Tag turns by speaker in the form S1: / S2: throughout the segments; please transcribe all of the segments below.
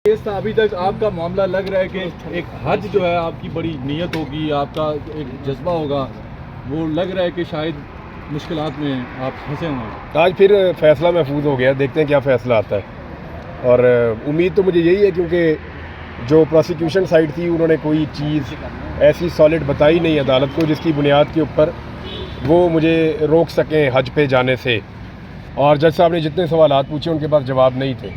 S1: Case था अभी तक आपका मामला लग रहा है कि एक हज जो है आपकी बड़ी नीयत होगी, आपका एक जज्बा होगा, वो लग रहा है कि शायद मुश्किलात में आप फंसे हुए हैं।
S2: आज फिर फैसला महफूज हो गया, देखते हैं क्या फ़ैसला आता है। और उम्मीद तो मुझे यही है, क्योंकि जो प्रोसिक्यूशन साइड थी उन्होंने कोई चीज़ ऐसी सॉलिड बताई नहीं अदालत को जिसकी बुनियाद के ऊपर वो मुझे रोक सकें हज पे जाने से। और जज साहब ने जितने सवालात पूछे उनके पास जवाब नहीं थे।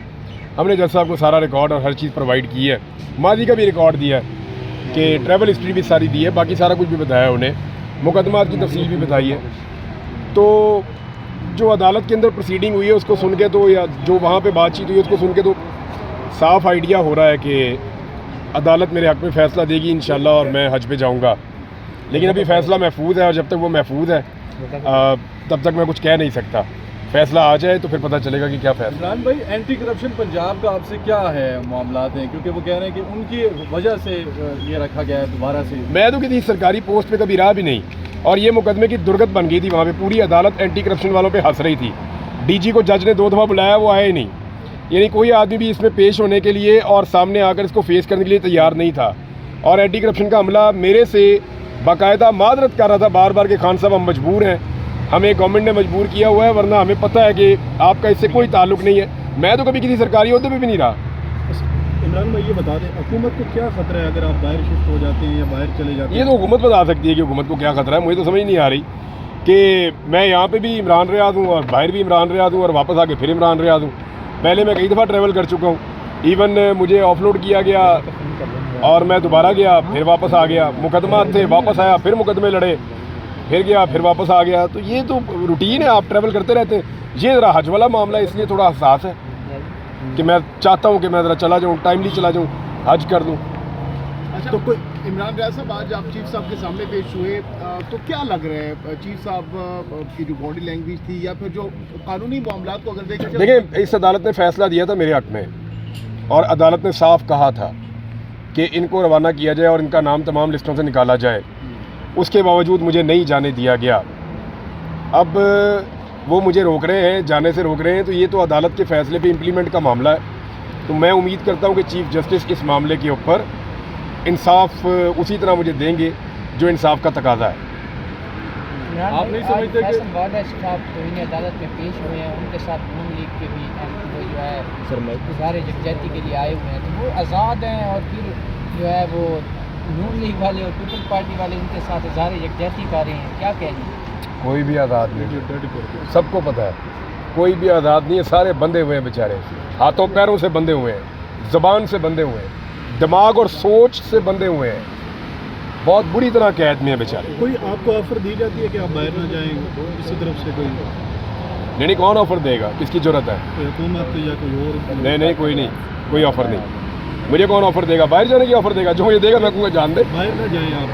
S2: हमने जज साहब को सारा रिकॉर्ड और हर चीज़ प्रोवाइड की है, माजी का भी रिकॉर्ड दिया है कि ट्रैवल हिस्ट्री भी सारी दी है, बाकी सारा कुछ भी बताया उन्हें, मुकदमात की तफसील भी बताई है। तो जो अदालत के अंदर प्रोसीडिंग हुई है उसको सुन के तो, या जो वहाँ पे बातचीत हुई है उसको सुन के तो साफ़ आइडिया हो रहा है कि अदालत मेरे हक़ में फ़ैसला देगी इंशाल्लाह और मैं हज पे जाऊँगा। लेकिन अभी फ़ैसला महफूज है और जब तक वो महफूज है तब तक मैं कुछ कह नहीं सकता। फ़ैसला आ जाए तो फिर पता चलेगा कि क्या फ़ैसला।
S1: इमरान भाई, एंटी करप्शन पंजाब का आपसे क्या है मामलात हैं, क्योंकि वो कह रहे हैं कि उनकी वजह से ये रखा गया है दोबारा से।
S2: मैं तो किसी सरकारी पोस्ट पे कभी रहा भी नहीं, और ये मुकदमे की दुर्गत बन गई थी। वहाँ पे पूरी अदालत एंटी करप्शन वालों पे हंस रही थी। डीजी को जज ने 2 दफ़ा बुलाया, वो आए नहीं। यानी कोई आदमी भी इसमें पेश होने के लिए और सामने आकर इसको फेस करने के लिए तैयार नहीं था। और एंटी करप्शन का अमला मेरे से बाकायदा मादरत कर रहा था बार बार कि खान साहब हम मजबूर हैं, हमें गवर्नमेंट ने मजबूर किया हुआ है, वरना हमें पता है कि आपका इससे कोई ताल्लुक नहीं है। मैं तो कभी किसी सरकारी ओहदे पे भी नहीं रहा।
S1: इमरान भाई, ये बता दें हुकूमत को क्या खतरा है अगर आप बाहर शिफ्ट हो जाते हैं या बाहर चले जाते हैं?
S2: ये तो हुकूमत बता सकती है कि हुकूमत को क्या खतरा है। मुझे तो समझ नहीं आ रही कि मैं यहाँ पे भी इमरान रियाद हूँ और बाहर भी इमरान रियाद हूँ और वापस आके फिर इमरान रियाद हूँ। पहले मैं कई दफ़ा ट्रैवल कर चुका हूँ, इवन मुझे ऑफलोड किया गया और मैं दोबारा गया, फिर वापस आ गया, मुकदमा थे, वापस आया, फिर मुकदमे लड़े, फिर गया, फिर वापस आ गया। तो ये तो रूटीन है, आप ट्रैवल करते रहते हैं। ये ज़रा हज वाला मामला है, इसलिए थोड़ा हसास है कि मैं चाहता हूँ कि मैं ज़रा चला जाऊँ, टाइमली चला जाऊँ, हज कर दूँ।
S3: अच्छा, तो कोई इमरान रियाज साहब, आज आप चीफ साहब के सामने पेश हुए, तो क्या लग रहा है चीफ साहब की जो बॉडी लैंग्वेज थी या फिर जो कानूनी मामलात को अगर
S2: देखिए, इस अदालत ने फैसला दिया था मेरे हक़ में और अदालत ने साफ कहा था कि इनको रवाना किया जाए और इनका नाम तमाम लिस्टों से निकाला जाए। उसके बावजूद मुझे नहीं जाने दिया गया। अब वो मुझे रोक रहे हैं, जाने से रोक रहे हैं, तो ये तो अदालत के फ़ैसले पे इम्प्लीमेंट का मामला है। तो मैं उम्मीद करता हूँ कि चीफ जस्टिस इस मामले के ऊपर इंसाफ उसी तरह मुझे देंगे जो इंसाफ का तकाजा है।
S1: आप नहीं समझते कि
S4: अदालत में पेश हुए हैं, उनके साथ नून लीग के भी जो है इज़हार यकजहती के लिए आए हुए हैं, तो वो आज़ाद हैं, और फिर जो है वो नून लीग वाले और पीपल्स पार्टी वाले उनके साथ इज़हार यकजहती कर रहे हैं। क्या कहेंगे?
S2: कोई भी आज़ाद नहीं, सबको पता है कोई भी आज़ाद नहीं है। सारे बंधे हुए हैं बेचारे, हाथों पैरों से बंधे हुए हैं, ज़बान से बंधे हुए हैं, दिमाग और सोच से बंधे हुए हैं, बहुत बुरी तरह कैद में है बेचारे।
S1: कोई आपको ऑफर दी जाती है कि आप बाहर ना जाएं किसी तरफ से? कोई
S2: नहीं, कौन ऑफ़र देगा, किसकी ज़रूरत है?
S1: हुकूमत या कोई और?
S2: नहीं, कोई नहीं, कोई ऑफ़र नहीं। मुझे कौन ऑफ़र देगा? बाहर जाने की ऑफ़र देगा? जो मुझे देगा मैं कहूँगा जान दे।
S1: बाहर ना जाएं, आप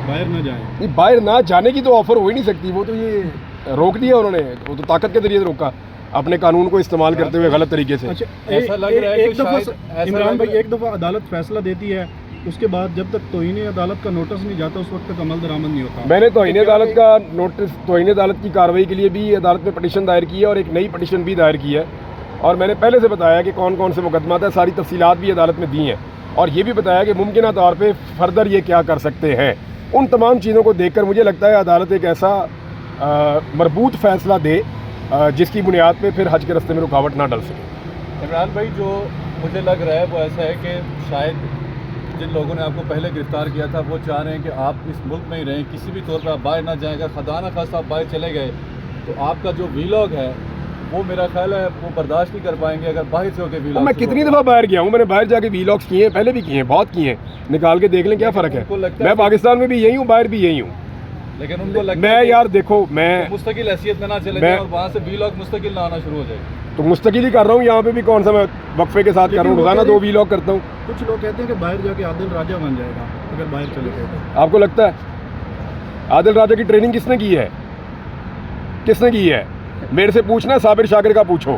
S1: बाहर ना जाएं।
S2: नहीं, बाहर ना जाने की तो ऑफ़र हो ही नहीं सकती। वो तो ये रोक दिया उन्होंने, वो तो ताकत के जरिए से रोका, अपने कानून को इस्तेमाल करते हुए गलत तरीके से।
S1: अच्छा, ऐसा लग रहा है एक दफ़ा इमरान भाई, एक दफ़ा अदालत फैसला देती है, उसके बाद जब तक तौहीन अदालत का नोटिस नहीं जाता उस वक्त तक अमल दरामद नहीं होता।
S2: मैंने तौहीन अदालत का नोटिस, तौहीन अदालत की कार्रवाई के लिए भी अदालत में पटिशन दायर की है और एक नई पटिशन भी दायर की है। और मैंने पहले से बताया कि कौन कौन से मुकदमा है, सारी तफसीलात भी अदालत में दी हैं, और ये भी बताया कि मुमकिन तौर पर फर्दर ये क्या कर सकते हैं। उन तमाम चीज़ों को देखकर मुझे लगता है अदालत एक ऐसा मरबूत फ़ैसला दे जिसकी बुनियाद पे फिर हज के रास्ते में रुकावट ना डल सके।
S1: इमरान भाई, जो मुझे लग रहा है वो ऐसा है कि शायद जिन लोगों ने आपको पहले गिरफ़्तार किया था वो चाह रहे हैं कि आप इस मुल्क में ही रहें, किसी भी तौर पर आप बाहर ना जाएगा। खुदा न खास्ता आप बाहर चले गए तो आपका जो वीलॉग है वो मेरा ख्याल है वो बर्दाश्त नहीं कर पाएंगे अगर बाहर से होकर वीलॉग।
S2: मैं कितनी दफ़ा बाहर गया हूँ, मैंने बाहर जाके वीलॉग्स किए हैं, पहले भी किए हैं, बहुत किए हैं, निकाल के देख लें क्या फ़र्क है। मैं पाकिस्तान में भी यही हूँ, बाहर भी यही हूँ,
S1: लेकिन उनको लगता
S2: मैं यार देखो, मैं
S1: मुस्तकिल हैसियत में ना चले जाए और वहाँ से वीलॉग मुस्तकिल ना आना शुरू हो जाए।
S2: तो मुस्तकिल ही कर रहा हूँ, यहाँ पे भी कौन सा मैं वक्फे के साथ कर रहा हूँ, रोज़ाना 2 वीलॉग करता हूँ।
S1: कुछ लोग कहते हैं कि बाहर जाके आदिल राजा बन जाएगा अगर बाहर चले गए।
S2: आपको लगता है? आदिल राजा की ट्रेनिंग किसने की है? किसने की है? मेरे से पूछना, साबिर शाकिर का पूछो,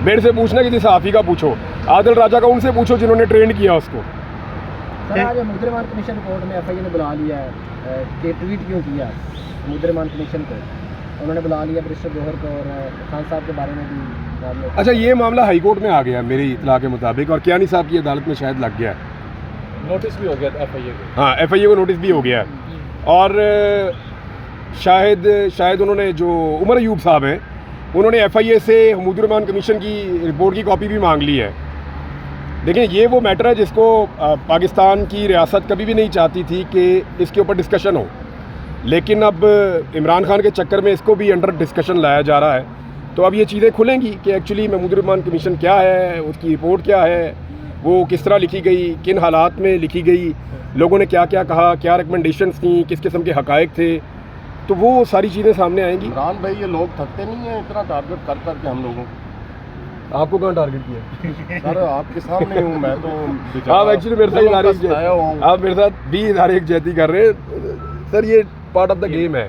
S2: मेरे से पूछना, किसी सहाफ़ी का पूछो, आदिल राजा का उनसे पूछो जिन्होंने ट्रेन किया उसको।
S4: सर, आज मुद्रेमान कमीशन कोर्ट में FIA ने बुला लिया है कि ट्वीट क्यों किया मुद्रेमान कमीशन को, उन्होंने बुला लिया बैरिस्टर जौहर को और खान साहब के बारे में भी मामले?
S2: अच्छा, ये मामला हाई कोर्ट में आ गया मेरी इतला के मुताबिक, और कियानी साहब की अदालत में शायद लग गया है।
S1: नोटिस भी हो गया FIA को।
S2: हाँ, FIA को नोटिस भी हो गया है। और शायद उन्होंने, जो उमर अयूब साहब हैं, उन्होंने FIA से हदूद-उर-रहमान कमीशन की रिपोर्ट की कॉपी भी मांग ली है। देखिए, ये वो मैटर है जिसको पाकिस्तान की रियासत कभी भी नहीं चाहती थी कि इसके ऊपर डिस्कशन हो, लेकिन अब इमरान खान के चक्कर में इसको भी अंडर डिस्कशन लाया जा रहा है। तो अब ये चीज़ें खुलेंगी कि एक्चुअली हदूद-उर-रहमान कमीशन क्या है, उसकी रिपोर्ट क्या है, वो किस तरह लिखी गई, किन हालात में लिखी गई, लोगों ने क्या क्या कहा, क्या रिकमेंडेशंस थी, किस किस्म के हक़ाइक़ थे, तो वो सारी चीज़ें सामने आएंगी।
S5: इमरान भाई, ये लोग थकते नहीं हैं इतना टारगेट कर करके हम लोगों?
S2: आपको कहाँ टारगेट किया?
S5: सर आपके सामने हूँ मैं तो।
S2: आप एक्चुअली मेरे साथ आप मेरे साथ भी यकजहती कर रहे हैं सर, ये पार्ट ऑफ द गेम है।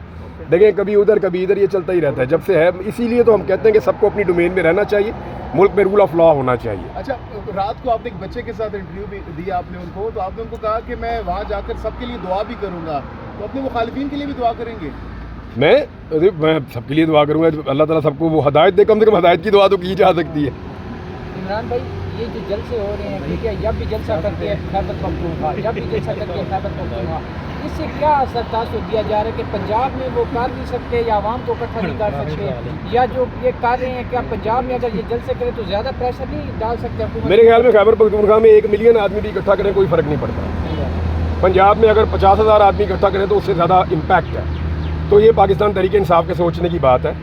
S2: देखें, कभी उधर कभी इधर, ये चलता ही रहता है जब से है। इसीलिए तो हम कहते हैं कि सबको अपनी डोमेन में रहना चाहिए, मुल्क में रूल ऑफ लॉ होना चाहिए।
S3: अच्छा, रात को आपने एक बच्चे के साथ इंटरव्यू भी दिया आपने उनको, तो आपने उनको कहा कि मैं वहाँ जाकर सबके लिए दुआ भी करूँगा, तो अपने मुखालिफिन के लिए भी दुआ करेंगे?
S2: मैं सबके लिए दुआ करूँगा, अल्लाह ताला सबको वो हदायत दे, कम से कम हदायत की दुआ तो की जा सकती है।
S4: इमरान भाई, ये जो जलसे हो रहे हैं, ठीक है, जब भी जलसा करते हैं खैबर पख्तूनख्वा, जब भी जलसा करते हैं खैबर पख्तूनख्वा, इससे क्या असर तासुर दिया जा रहा है कि पंजाब में वो कर नहीं सकते या आवाम को इकट्ठा नहीं कर सकते, या जो ये कर रहे हैं, क्या पंजाब में अगर ये जलसे करें तो ज़्यादा प्रेशर नहीं डाल सकते हुकूमत?
S2: मेरे ख्याल में खैबर पख्तूनख्वा में 1 मिलियन आदमी भी इकट्ठा करें कोई फ़र्क नहीं पड़ता। पंजाब में अगर 50,000 आदमी इकट्ठा करें तो उससे ज़्यादा इम्पैक्ट है। तो ये पाकिस्तान तहरीक इंसाफ के सोचने की बात है।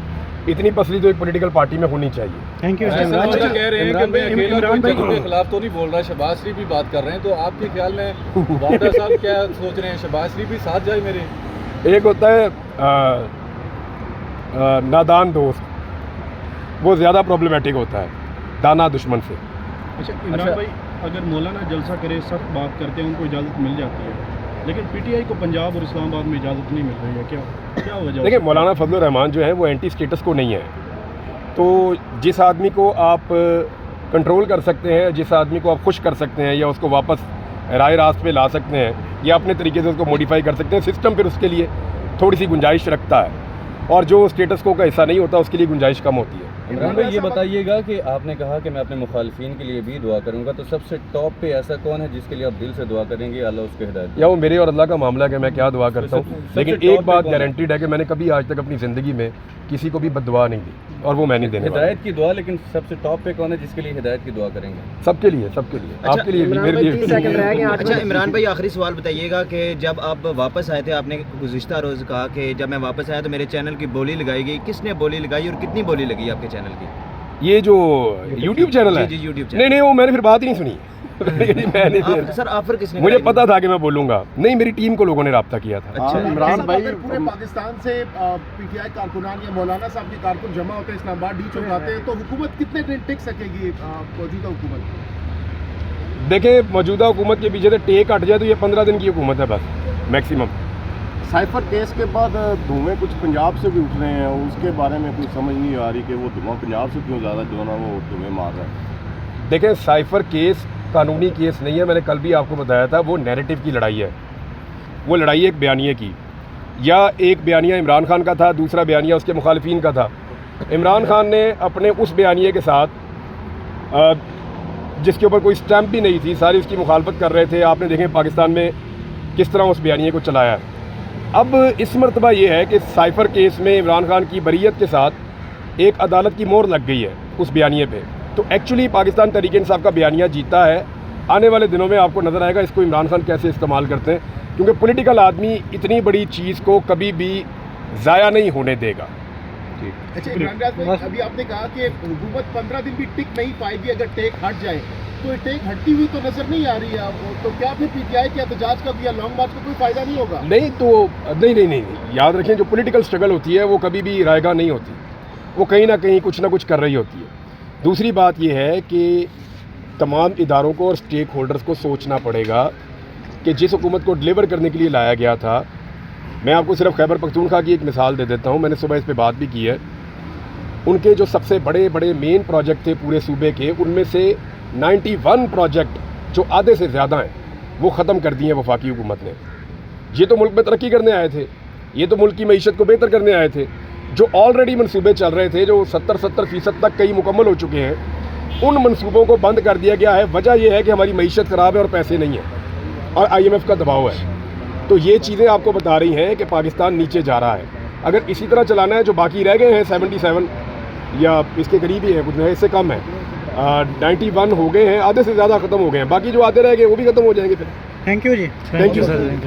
S2: इतनी पसली तो एक पॉलिटिकल पार्टी में होनी चाहिए।
S1: Thank you. कह रहे हैं कि मैं अकेला कोई के खिलाफ तो नहीं बोल रहा, शहबाज शरीफ भी बात कर रहे हैं, तो आपके ख्याल में वादा साहब क्या सोच रहे हैं? शहबाज शरीफ भी साथ जाए मेरे?
S2: एक होता है नादान दोस्त, वो ज़्यादा प्रॉब्लमेटिक होता है दाना दुश्मन से।
S6: अच्छा इमरान भाई, अगर मौलाना जलसा करे, सख्त बात करते हैं, उनको इजाज़त मिल जाती है, लेकिन PTI को पंजाब और इस्लामाबाद में इजाज़त नहीं मिल रही है, क्या वजह?
S2: देखिए, मौलाना फजल रहमान जो है वो एंटी स्टेटस को नहीं है। तो जिस आदमी को आप कंट्रोल कर सकते हैं, जिस आदमी को आप खुश कर सकते हैं, या उसको वापस राय रास्त पे ला सकते हैं, या अपने तरीके से उसको मॉडिफाई कर सकते हैं, सिस्टम फिर उसके लिए थोड़ी सी गुंजाइश रखता है, और जो स्टेटस को का हिस्सा नहीं होता उसके लिए गुंजाइश कम होती है।
S1: इमरान भाई, ये बताइएगा कि आपने कहा कि मैं अपने मुखालिफिन के लिए भी दुआ करूंगा, तो सबसे टॉप पे ऐसा कौन है जिसके लिए आप दिल से दुआ करेंगे, अल्लाह उसके हिदायत?
S2: या वो मेरे और अल्लाह का मामला है कि मैं क्या दुआ करता हूँ, लेकिन एक बात गारंटीड है कि मैंने कभी आज तक अपनी ज़िंदगी में किसी को भी बद्दुआ नहीं दी, और वो मैं नहीं देने वाला।
S1: हिदायत की दुआ, लेकिन सबसे टॉप पे कौन है जिसके लिए हिदायत की दुआ करेंगे?
S2: सबके लिए, सबके लिए। आपके लिए भी, मेरे लिए।
S7: अच्छा इमरान भाई, आखिरी सवाल बताइएगा कि जब आप वापस आए थे, आपने गुज़िश्ता रोज़ कहा कि जब मैं वापस आया तो मेरे चैनल की बोली लगाई गई, किसने बोली लगाई और कितनी बोली लगी आपके चैनल की?
S2: ये जो YouTube चैनल है,
S7: जी YouTube चैनल।
S2: नहीं, वो मैंने फिर बात ही नहीं सुनी।
S7: सर ऑफर किसने?
S2: मुझे पता था कि मैं बोलूँगा, नहीं, मेरी टीम को लोगों ने राब्ता किया था।
S7: अच्छा
S5: इमरान भाई,
S3: पूरे पाकिस्तान से PTI कारकुनान या मौलाना साहब के कारकुन जमा होते हैं, इस्लामाबाद डी चौक आते हैं, तो हुकूमत कितने दिन टिक सकेगी मौजूदा हुकूमत?
S2: देखें, मौजूदा हुकूमत के पीछे से टेक हट जाए तो ये 15 दिन की हुकूमत है बस, मैक्सिमम।
S5: साइफर केस के बाद धुएं कुछ पंजाब से भी उठ रहे हैं, उसके बारे में कुछ समझ नहीं आ रही कि वो धुआं पंजाब से क्यों ज़्यादा जो है ना वो धुएं मार रहा है।
S2: देखें, साइफर केस कानूनी केस नहीं है, मैंने कल भी आपको बताया था, वो नैरेटिव की लड़ाई है। वो लड़ाई एक बयानिए की, या एक बयानिया इमरान खान का था, दूसरा बयानिया उसके मुखालिफिन का था। इमरान खान ने अपने उस बयानिए के साथ जिसके ऊपर कोई स्टैम्प भी नहीं थी, सारी उसकी मुखालफत कर रहे थे। आपने देखें पाकिस्तान में किस तरह उस बयानिए को चलाया। अब इस मरतबा ये है कि साइफर केस में इमरान खान की बरीयत के साथ एक अदालत की मोहर लग गई है उस बयानिए पे। तो एक्चुअली पाकिस्तान तहरीक इंसाफ का बयानिया जीता है। आने वाले दिनों में आपको नज़र आएगा इसको इमरान खान कैसे इस्तेमाल करते हैं, क्योंकि पॉलिटिकल आदमी इतनी बड़ी चीज़ को कभी भी ज़ाया नहीं होने देगा।
S3: अच्छा इमरान भाई, अभी आपने कहा कि हुकूमत 15 दिन भी टिक नहीं पाएगी अगर टेक हट जाए, तो टेक हटती हुई तो नज़र नहीं आ रही है आपको, तो क्या फिर PTI के एहतजाज का या लॉन्ग मार्च का कोई फ़ायदा नहीं होगा?
S2: नहीं, तो नहीं, याद रखें, जो पॉलिटिकल स्ट्रगल होती है वो कभी भी रायगा नहीं होती, वो कहीं ना कहीं कुछ ना कुछ कर रही होती है। दूसरी बात यह है कि तमाम इदारों को और स्टेक होल्डर्स को सोचना पड़ेगा कि जिस हुकूमत को डिलीवर करने के लिए लाया गया था, मैं आपको सिर्फ खैबर पख्तूनख्वा की एक मिसाल दे देता हूँ, मैंने सुबह इस पर बात भी की है। उनके जो सबसे बड़े बड़े मेन प्रोजेक्ट थे पूरे सूबे के, उनमें से 91 प्रोजेक्ट जो आधे से ज़्यादा हैं वो ख़त्म कर दिए वफाकी हुकूमत ने। ये तो मुल्क में तरक्की करने आए थे, ये तो मुल्क की मईशत को बेहतर करने आए थे, जो ऑलरेडी मंसूबे चल रहे थे, जो 70% तक कई मुकम्मल हो चुके हैं, उन मंसूबों को बंद कर दिया गया है। वजह यह है कि हमारी मईशत ख़राब है और पैसे नहीं हैं और IMF का दबाव है। तो ये चीज़ें आपको बता रही हैं कि पाकिस्तान नीचे जा रहा है। अगर इसी तरह चलाना है, जो बाकी रह गए हैं 77 या इसके करीब ही है, कुछ नहीं इससे कम है, 91 हो गए हैं, आधे से ज़्यादा ख़त्म हो गए हैं, बाकी जो आधे रह गए वो भी ख़त्म हो जाएंगे फिर।
S8: थैंक यू जी।
S2: Thank you sir.